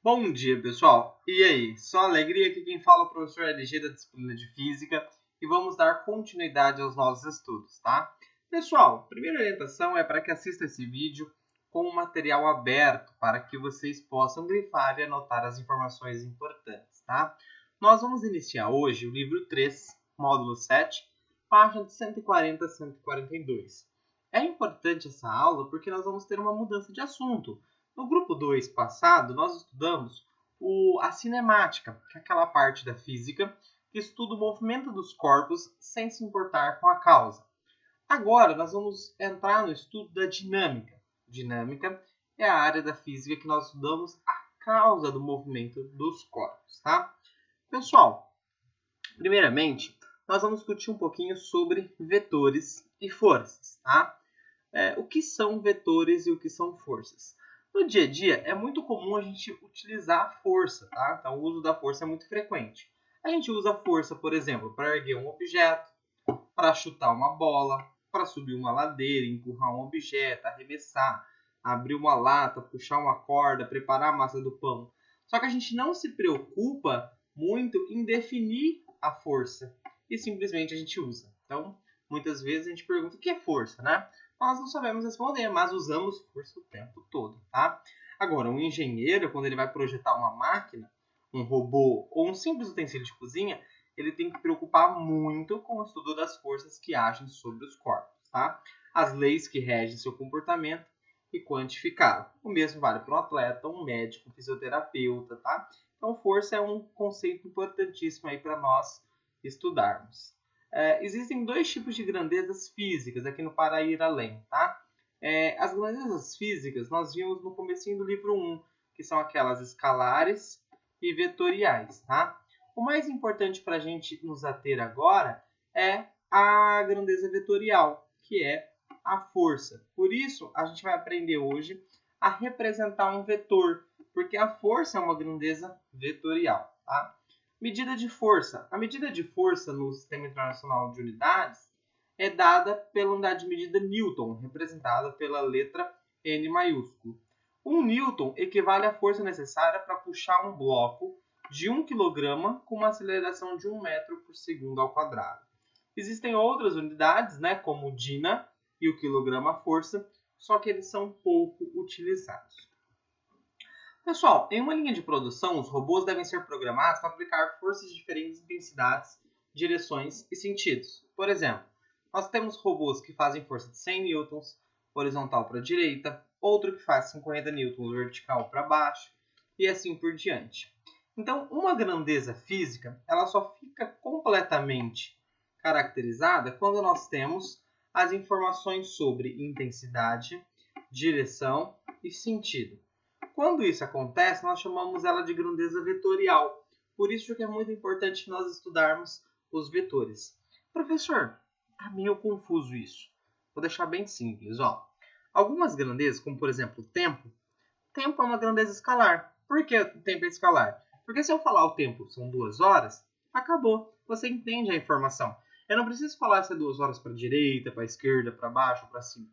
Bom dia, pessoal! E aí? Só alegria que quem fala é o professor LG da disciplina de Física e vamos dar continuidade aos nossos estudos, tá? Pessoal, a primeira orientação é para que assista esse vídeo com o material aberto para que vocês possam grifar e anotar as informações importantes, tá? Nós vamos iniciar hoje o livro 3, módulo 7, página de 140 a 142. É importante essa aula porque nós vamos ter uma mudança de assunto. No grupo 2 passado, nós estudamos a cinemática, que é aquela parte da física que estuda o movimento dos corpos sem se importar com a causa. Agora, nós vamos entrar no estudo da dinâmica. Dinâmica é a área da física que nós estudamos a causa do movimento dos corpos, tá? Pessoal, primeiramente, nós vamos discutir um pouquinho sobre vetores e forças, tá? O que são vetores e o que são forças? No dia a dia, é muito comum a gente utilizar a força, tá? Então, o uso da força é muito frequente. A gente usa a força, por exemplo, para erguer um objeto, para chutar uma bola, para subir uma ladeira, empurrar um objeto, arremessar, abrir uma lata, puxar uma corda, preparar a massa do pão. Só que a gente não se preocupa muito em definir a força e simplesmente a gente usa. Então, muitas vezes a gente pergunta o que é força, né? Nós não sabemos responder, mas usamos força o tempo todo, tá? Agora, um engenheiro, quando ele vai projetar uma máquina, um robô ou um simples utensílio de cozinha, ele tem que preocupar muito com o estudo das forças que agem sobre os corpos, tá? As leis que regem seu comportamento e quantificá-lo. O mesmo vale para um atleta, um médico, um fisioterapeuta, tá? Então, força é um conceito importantíssimo aí para nós estudarmos. Existem dois tipos de grandezas físicas aqui no Para Ir Além, tá? As grandezas físicas nós vimos no comecinho do livro 1, que são aquelas escalares e vetoriais, tá? O mais importante para a gente nos ater agora é a grandeza vetorial, que é a força. Por isso, a gente vai aprender hoje a representar um vetor, porque a força é uma grandeza vetorial, tá? Medida de força. A medida de força no Sistema Internacional de Unidades é dada pela unidade de medida Newton, representada pela letra N maiúsculo. Um Newton equivale à força necessária para puxar um bloco de 1 kg com uma aceleração de 1 metro por segundo ao quadrado. Existem outras unidades, né, como o Dina e o quilograma-força, só que eles são pouco utilizados. Pessoal, em uma linha de produção, os robôs devem ser programados para aplicar forças de diferentes intensidades, direções e sentidos. Por exemplo, nós temos robôs que fazem força de 100 newtons, horizontal para a direita, outro que faz 50 newtons, vertical para baixo, e assim por diante. Então, uma grandeza física, ela só fica completamente caracterizada quando nós temos as informações sobre intensidade, direção e sentido. Quando isso acontece, nós chamamos ela de grandeza vetorial. Por isso que é muito importante nós estudarmos os vetores. Professor, está meio confuso isso. Vou deixar bem simples. Algumas grandezas, como por exemplo o tempo é uma grandeza escalar. Por que o tempo é escalar? Porque se eu falar o tempo são 2 horas, acabou. Você entende a informação. Eu não preciso falar se é 2 horas para a direita, para a esquerda, para baixo, para cima.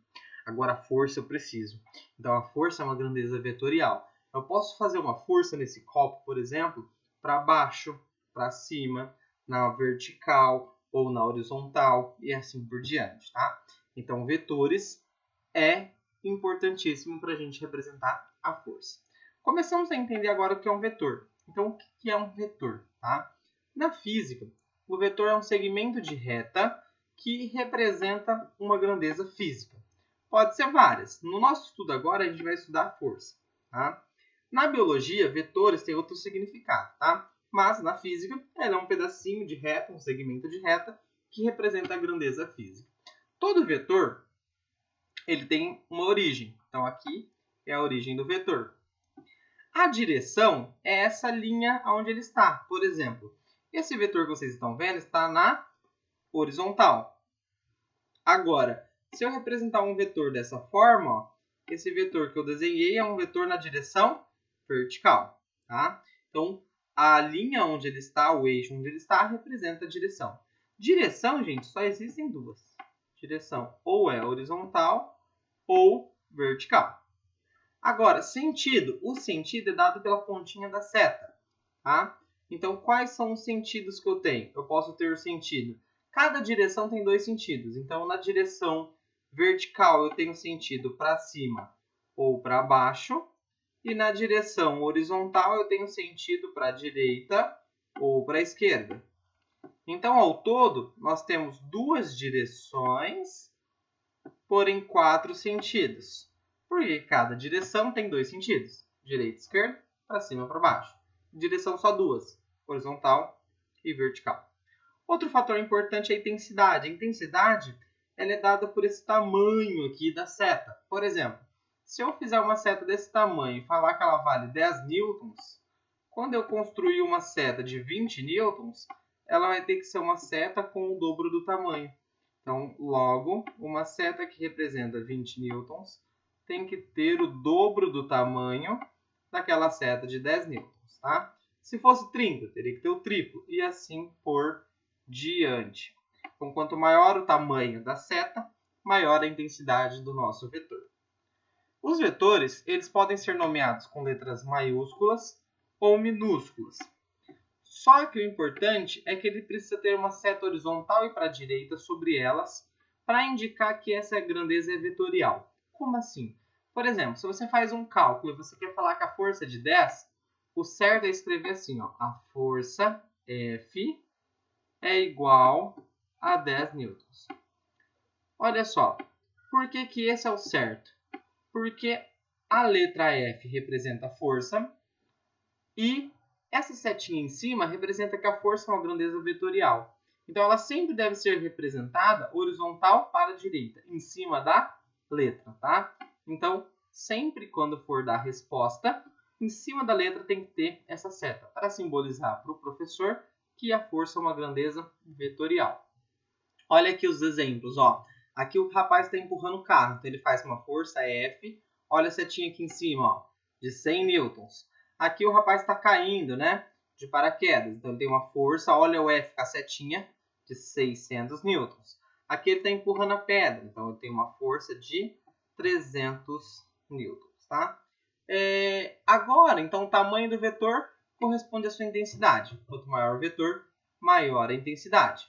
Agora, a força eu preciso. Então, a força é uma grandeza vetorial. Eu posso fazer uma força nesse copo, por exemplo, para baixo, para cima, na vertical ou na horizontal e assim por diante, tá? Então, vetores é importantíssimo para a gente representar a força. Começamos a entender agora o que é um vetor. Então, o que é um vetor? Tá? Na física, o vetor é um segmento de reta que representa uma grandeza física. Pode ser várias. No nosso estudo agora, a gente vai estudar a força. Tá? Na biologia, vetores têm outro significado. Tá? Mas na física, ela é um pedacinho de reta, um segmento de reta, que representa a grandeza física. Todo vetor ele tem uma origem. Então, aqui é a origem do vetor. A direção é essa linha onde ele está. Por exemplo, esse vetor que vocês estão vendo está na horizontal. Agora, se eu representar um vetor dessa forma, esse vetor que eu desenhei é um vetor na direção vertical. Tá? Então, a linha onde ele está, o eixo onde ele está, representa a direção. Direção, gente, só existem duas. Direção ou é horizontal ou vertical. Agora, sentido. O sentido é dado pela pontinha da seta, tá? Então, quais são os sentidos que eu tenho? Eu posso ter o sentido. Cada direção tem dois sentidos. Então, na direção vertical, eu tenho sentido para cima ou para baixo. E na direção horizontal, eu tenho sentido para a direita ou para a esquerda. Então, ao todo, nós temos duas direções, porém 4 sentidos. Porque cada direção tem dois sentidos. Direita e esquerda, para cima e para baixo. Direção só duas, horizontal e vertical. Outro fator importante é a intensidade. A intensidade ela é dada por esse tamanho aqui da seta. Por exemplo, se eu fizer uma seta desse tamanho e falar que ela vale 10 newtons, quando eu construir uma seta de 20 newtons, ela vai ter que ser uma seta com o dobro do tamanho. Então, logo, uma seta que representa 20 newtons tem que ter o dobro do tamanho daquela seta de 10 newtons, tá? Se fosse 30, teria que ter o triplo, e assim por diante. Então, quanto maior o tamanho da seta, maior a intensidade do nosso vetor. Os vetores, eles podem ser nomeados com letras maiúsculas ou minúsculas. Só que o importante é que ele precisa ter uma seta horizontal e para a direita sobre elas, para indicar que essa grandeza é vetorial. Como assim? Por exemplo, se você faz um cálculo e você quer falar que a força é de 10, o certo é escrever assim, ó, a força F é igual a 10 newtons. Olha só, por que que esse é o certo? Porque a letra F representa a força e essa setinha em cima representa que a força é uma grandeza vetorial. Então, ela sempre deve ser representada horizontal para a direita, em cima da letra, tá? Então, sempre quando for dar resposta, em cima da letra tem que ter essa seta, para simbolizar para o professor que a força é uma grandeza vetorial. Olha aqui os exemplos, ó. Aqui o rapaz está empurrando o carro, então ele faz uma força F. Olha a setinha aqui em cima, ó, de 100 newtons. Aqui o rapaz está caindo, né, de paraquedas, então ele tem uma força, olha o F com a setinha, de 600 newtons. Aqui ele está empurrando a pedra, então ele tem uma força de 300 newtons, tá? Agora, então, o tamanho do vetor corresponde à sua intensidade. Quanto maior o vetor, maior a intensidade.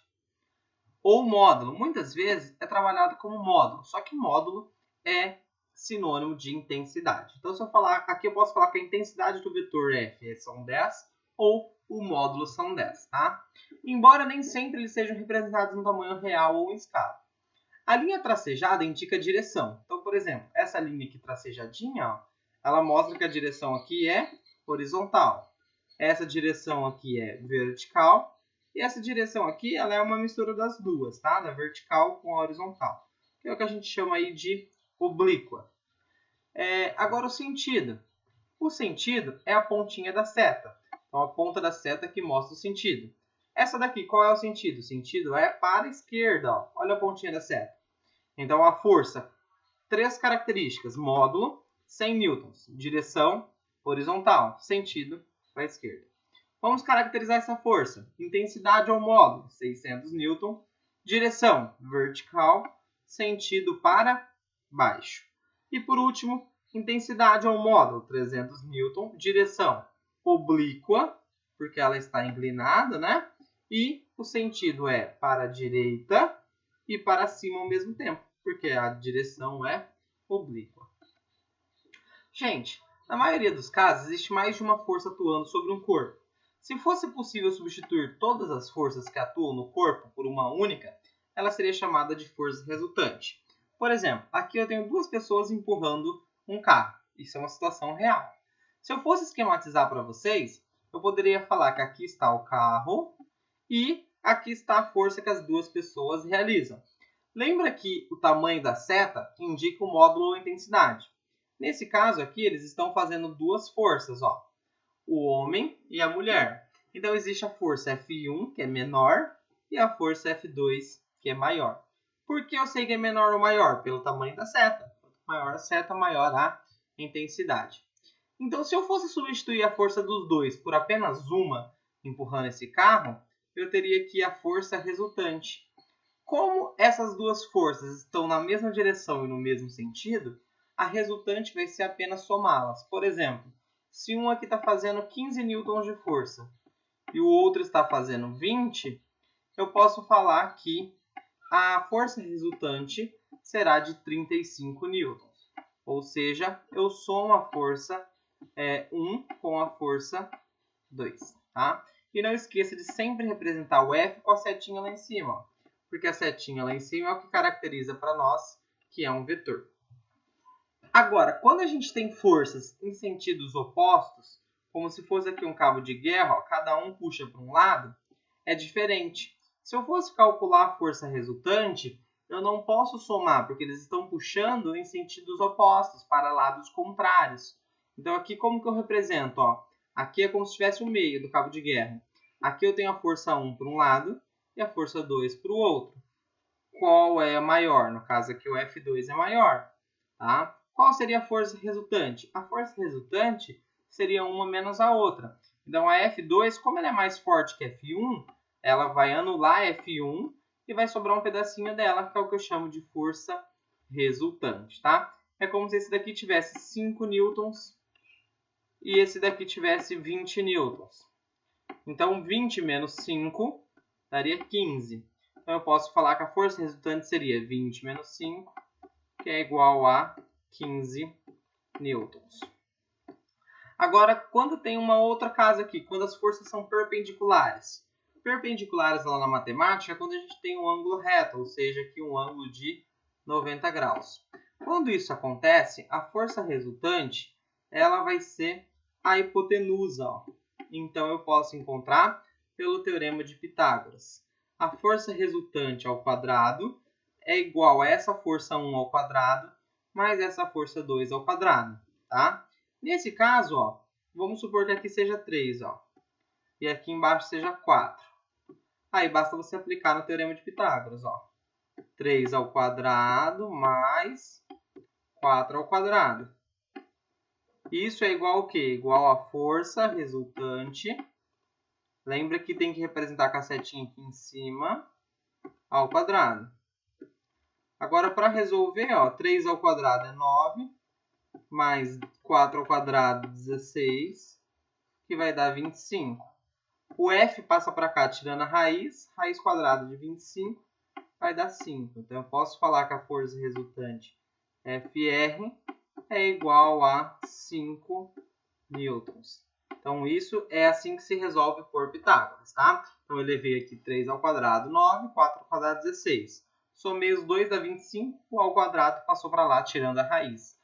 Ou módulo, muitas vezes é trabalhado como módulo, só que módulo é sinônimo de intensidade. Então, se eu falar, aqui eu posso falar que a intensidade do vetor F são 10 ou o módulo são 10, tá? Embora nem sempre eles sejam representados no tamanho real ou em escala. A linha tracejada indica a direção. Então, por exemplo, essa linha aqui tracejadinha, ó, ela mostra que a direção aqui é horizontal. Essa direção aqui é vertical. E essa direção aqui, ela é uma mistura das duas, tá? Da vertical com a horizontal. Que é o que a gente chama aí de oblíqua. Agora o sentido. O sentido é a pontinha da seta. Então, a ponta da seta que mostra o sentido. Essa daqui, qual é o sentido? O sentido é para a esquerda, ó. Olha a pontinha da seta. Então, a força, 3 características. Módulo, 100 newtons. Direção, horizontal. Sentido, para a esquerda. Vamos caracterizar essa força. Intensidade ao módulo, 600 newton. Direção, vertical. Sentido para baixo. E por último, intensidade ao módulo, 300 newton. Direção, oblíqua, porque ela está inclinada, né? E o sentido é para a direita e para cima ao mesmo tempo, porque a direção é oblíqua. Gente, na maioria dos casos, existe mais de uma força atuando sobre um corpo. Se fosse possível substituir todas as forças que atuam no corpo por uma única, ela seria chamada de força resultante. Por exemplo, aqui eu tenho 2 pessoas empurrando um carro. Isso é uma situação real. Se eu fosse esquematizar para vocês, eu poderia falar que aqui está o carro e aqui está a força que as 2 pessoas realizam. Lembra que o tamanho da seta indica o módulo ou intensidade. Nesse caso aqui, eles estão fazendo 2 forças, ó, o homem e a mulher. Então, existe a força F1, que é menor, e a força F2, que é maior. Por que eu sei que é menor ou maior? Pelo tamanho da seta. Quanto maior a seta, maior a intensidade. Então, se eu fosse substituir a força dos dois por apenas uma empurrando esse carro, eu teria aqui a força resultante. Como essas 2 forças estão na mesma direção e no mesmo sentido, a resultante vai ser apenas somá-las. Por exemplo, se um aqui está fazendo 15 newtons de força e o outro está fazendo 20, eu posso falar que a força resultante será de 35 newtons. Ou seja, eu somo a força 1 com a força 2. Tá? E não esqueça de sempre representar o F com a setinha lá em cima. Porque a setinha lá em cima é o que caracteriza para nós que é um vetor. Agora, quando a gente tem forças em sentidos opostos, como se fosse aqui um cabo de guerra, ó, cada um puxa para um lado, é diferente. Se eu fosse calcular a força resultante, eu não posso somar, porque eles estão puxando em sentidos opostos, para lados contrários. Então, aqui como que eu represento? Ó? Aqui é como se tivesse o meio do cabo de guerra. Aqui eu tenho a força 1 para um lado e a força 2 para o outro. Qual é a maior? No caso aqui o F2 é maior. Tá? Qual seria a força resultante? A força resultante seria uma menos a outra. Então a F2, como ela é mais forte que F1, ela vai anular F1 e vai sobrar um pedacinho dela, que é o que eu chamo de força resultante. Tá? É como se esse daqui tivesse 5 newtons e esse daqui tivesse 20 newtons. Então 20 menos 5 daria 15. Então eu posso falar que a força resultante seria 20 menos 5, que é igual a 15 newtons. Agora, quando tem uma outra casa aqui, quando as forças são perpendiculares. Perpendiculares lá na matemática é quando a gente tem um ângulo reto, ou seja, aqui um ângulo de 90 graus. Quando isso acontece, a força resultante ela vai ser a hipotenusa. Ó. Então, eu posso encontrar pelo teorema de Pitágoras. A força resultante ao quadrado é igual a essa força 1 ao quadrado mais essa força 2 ao quadrado. Tá? Nesse caso, ó, vamos supor que aqui seja 3 ó, e aqui embaixo seja 4. Aí basta você aplicar no teorema de Pitágoras. Ó. 3 ao quadrado mais 4 ao quadrado. Isso é igual ao quê? Igual a força resultante. Lembra que tem que representar com a setinha aqui em cima ao quadrado. Agora, para resolver, ó, 3 ao quadrado é 9, mais 4 ao quadrado, 16, que vai dar 25. O F passa para cá tirando a raiz quadrada de 25 vai dar 5. Então, eu posso falar que a força resultante FR é igual a 5 newtons. Então, isso é assim que se resolve por Pitágoras, tá? Então, eu levei aqui 3 ao quadrado, 9, 4 ao quadrado, 16. Somei os 2, dá 25, o ao quadrado passou para lá, tirando a raiz,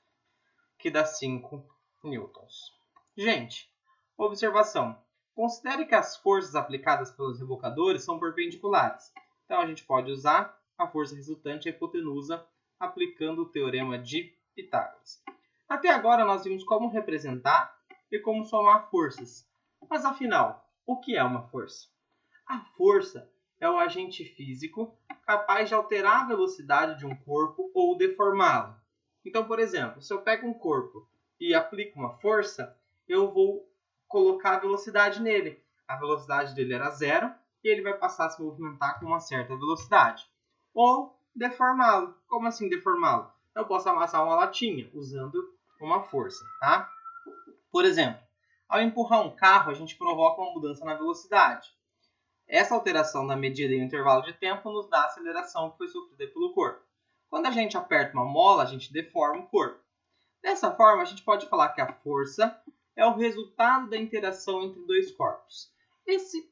que dá 5 newtons. Gente, observação. Considere que as forças aplicadas pelos rebocadores são perpendiculares. Então, a gente pode usar a força resultante, a hipotenusa, aplicando o teorema de Pitágoras. Até agora, nós vimos como representar e como somar forças. Mas, afinal, o que é uma força? A força é um agente físico capaz de alterar a velocidade de um corpo ou deformá-lo. Então, por exemplo, se eu pego um corpo e aplico uma força, eu vou colocar a velocidade nele. A velocidade dele era 0 e ele vai passar a se movimentar com uma certa velocidade. Ou deformá-lo. Como assim deformá-lo? Eu posso amassar uma latinha usando uma força. Tá? Por exemplo, ao empurrar um carro, a gente provoca uma mudança na velocidade. Essa alteração na medida em um intervalo de tempo nos dá a aceleração que foi sofrida pelo corpo. Quando a gente aperta uma mola, a gente deforma o corpo. Dessa forma, a gente pode falar que a força é o resultado da interação entre dois corpos.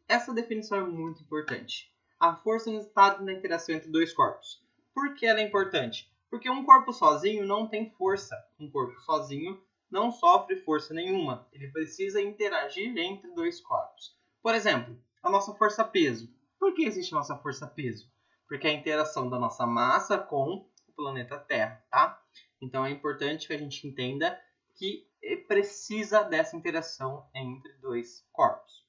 Essa definição é muito importante. A força é o resultado da interação entre dois corpos. Por que ela é importante? Porque um corpo sozinho não tem força. Um corpo sozinho não sofre força nenhuma. Ele precisa interagir entre dois corpos. Por exemplo, a nossa força-peso. Por que existe a nossa força-peso? Porque é a interação da nossa massa com o planeta Terra, tá? Então é importante que a gente entenda que precisa dessa interação entre dois corpos.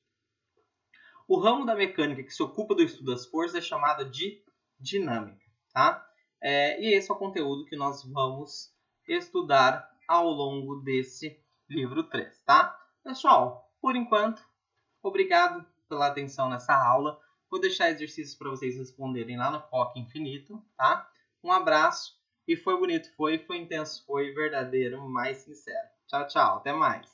O ramo da mecânica que se ocupa do estudo das forças é chamado de dinâmica, tá? E esse é o conteúdo que nós vamos estudar ao longo desse livro 3, tá? Pessoal, por enquanto, obrigado pela atenção nessa aula. Vou deixar exercícios para vocês responderem lá no Foco Infinito, tá? Um abraço E foi bonito, foi intenso, foi verdadeiro, mais sincero. Tchau, tchau, até mais.